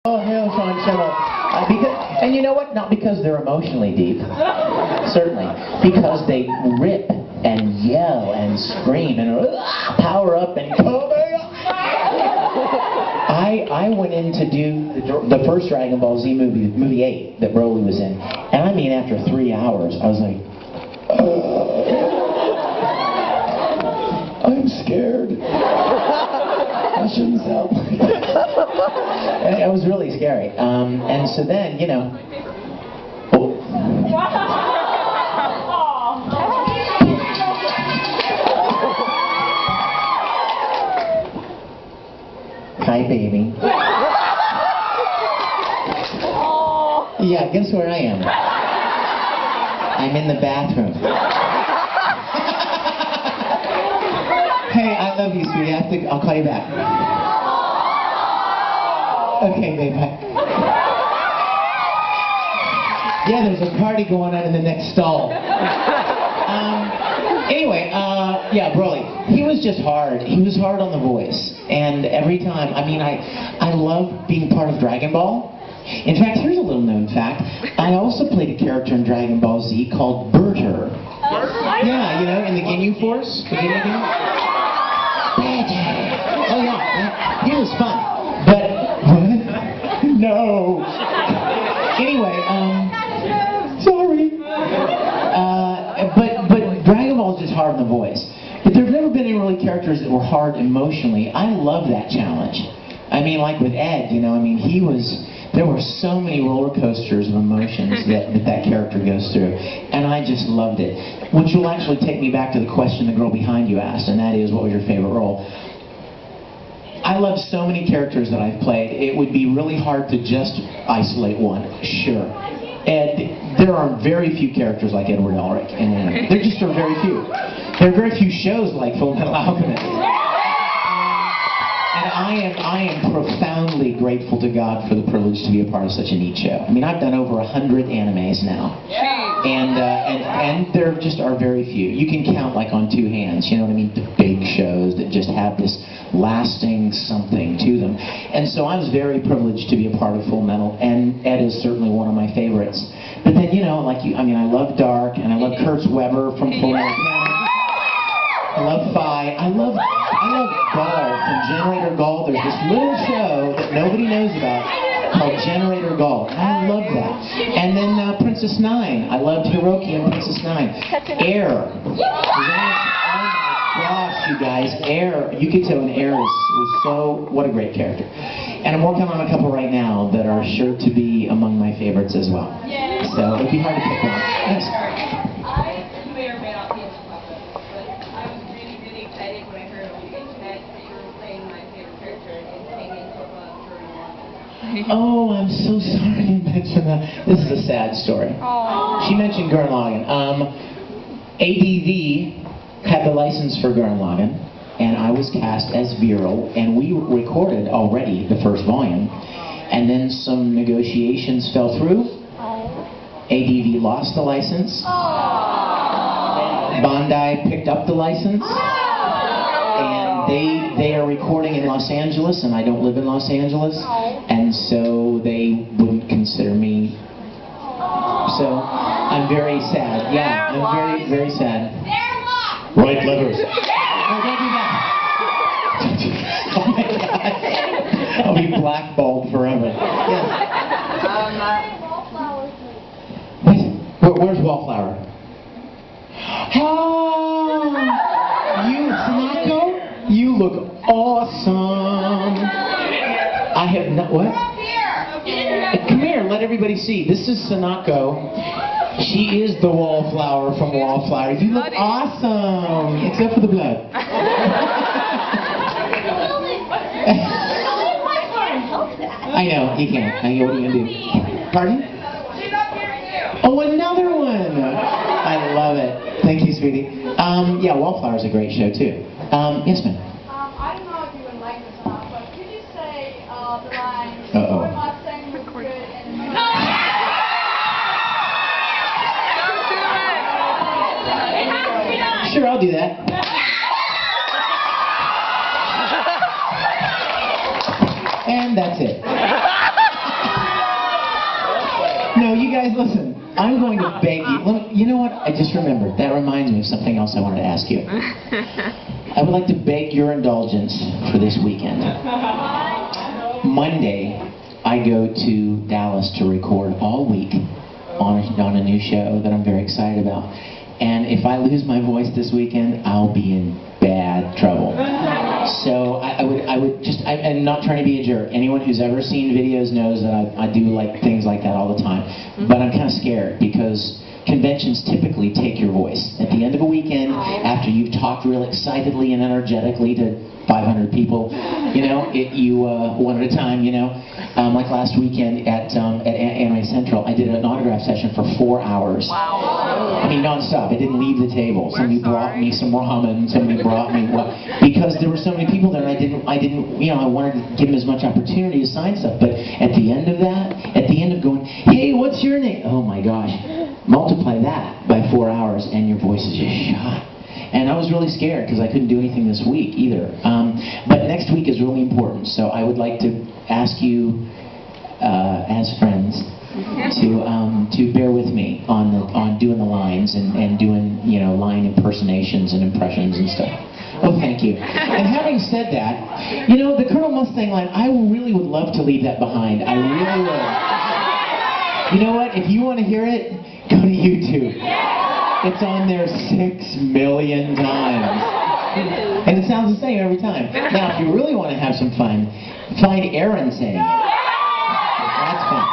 Oh, hell, Sean Schimmel. And you know what? Not because they're emotionally deep, certainly. Because they rip and yell and scream and power up and I went in to do the first Dragon Ball Z movie 8 that Broly was in. And I mean, after 3 hours, I was like, I'm scared. I shouldn't sound like that. It was really scary. And so then, you know. Hi, baby. Yeah, guess where I am? I'm in the bathroom. Hey, I love you, sweetie. I'll call you back. Okay, babe, bye. Yeah, there's a party going on in the next stall. Anyway, yeah, Broly. He was just hard. He was hard on the voice. And every time, I mean, I love being part of Dragon Ball. In fact, here's a little known fact. I also played a character in Dragon Ball Z called Berter. Yeah, you know, in the Ginyu Force. The Ginyu game. Oh yeah, he was fun. But no. Anyway, sorry. But Dragon Ball is just hard in the voice. But there've never been any really characters that were hard emotionally. I love that challenge. I mean, like with Ed, you know, I mean, there were so many roller coasters of emotions that character goes through, and I just loved it. Which will actually take me back to the question the girl behind you asked, and that is, what was your favorite role? I love so many characters that I've played, it would be really hard to just isolate one, sure. And there are very few characters like Edward Elric in anime. There just are very few. There are very few shows like Fullmetal Alchemist. And I am profoundly grateful to God for the privilege to be a part of such a neat show. I mean, I've done over 100 animes now. And there just are very few. You can count like on 2 hands, you know what I mean? The big shows that just have this lasting something to them. And so I was very privileged to be a part of Full Metal, and Ed is certainly one of my favorites. But then, you know, like I mean, I love Dark, and I love Kurtz Weber from Full Metal Panic. I love Phi. I love Gaul from Generator Gaul. There's this little show that nobody knows about called Generator Gaul. I love that. And then Princess Nine. I loved Hiroki and Princess Nine. Air. Oh my gosh, you guys. Air. Yukito and Air was so, what a great character. And I'm working on a couple right now that are sure to be among my favorites as well. So it'd be hard to pick one. Yes. Oh, I'm so sorry you mentioned that. This is a sad story. Aww. She mentioned Gurren Lagann. ADV had the license for Gurren Lagann, and I was cast as Viral, and we recorded already the first volume, and then some negotiations fell through. ADV lost the license. Bandai picked up the license. And they are recording in Los Angeles, and I don't live in Los Angeles, and so they wouldn't consider me. So I'm very sad. Yeah, I'm very, very sad. Right levers. No, don't do that. Oh my God. I'll be blackballed forever. Yes. Where's Wallflower? Oh, you, Sanako? You look awesome. I have not, what? Come here, let everybody see. This is Sanako. She is the Wallflower from Wallflower. You look awesome, except for the blood. I know, you can't. I know, what are you going to do? Pardon? Oh, another one. I love it. Thank you, sweetie. Yeah, Wallflower's a great show, too. Yes, ma'am. I don't know if you would like this or not, but could you say the line, uh-oh. "What my saying was good and Sure, I'll do that. And that's it. I'm going to beg you. You know what? I just remembered. That reminds me of something else I wanted to ask you. I would like to beg your indulgence for this weekend. Monday, I go to Dallas to record all week on a new show that I'm very excited about. And if I lose my voice this weekend, I'll be in bad trouble. So I'm not trying to be a jerk. Anyone who's ever seen videos knows that I do like things like that all the time. But I'm kind of scared because conventions typically take your voice. At the end of a weekend, after you've talked real excitedly and energetically to 500 people, you know, one at a time, you know. Like last weekend at Anime Central, I did an autograph session for 4 hours. Wow. I mean, non-stop. I didn't leave the table. Somebody brought me some ramen. Somebody brought me because there were so many people there, and I didn't, you know, I wanted to give them as much opportunity to sign stuff. But at the end of that, at the end of going, hey, what's your name? Oh my gosh, multiply that by 4 hours, and your voice is just shot. And I was really scared because I couldn't do anything this week either. But next week is really important, so I would like to ask you, as friends, to bear with me on doing the lines and doing, you know, line impersonations and impressions and stuff. Oh, thank you. And having said that, you know, the Colonel Mustang line, I really would love to leave that behind. I really would. You know what? If you want to hear it, go to YouTube. It's on there 6 million times. And it sounds the same every time. Now, if you really want to have some fun, find Aaron saying it. That's fun.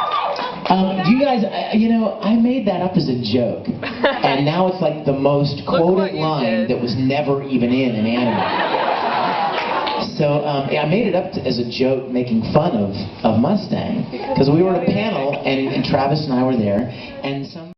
Do you guys, you know, I made that up as a joke. And now it's like the most quoted line that was never even in an anime. So I made it up as a joke making fun of Mustang. Because we were at a panel, and Travis and I were there, and some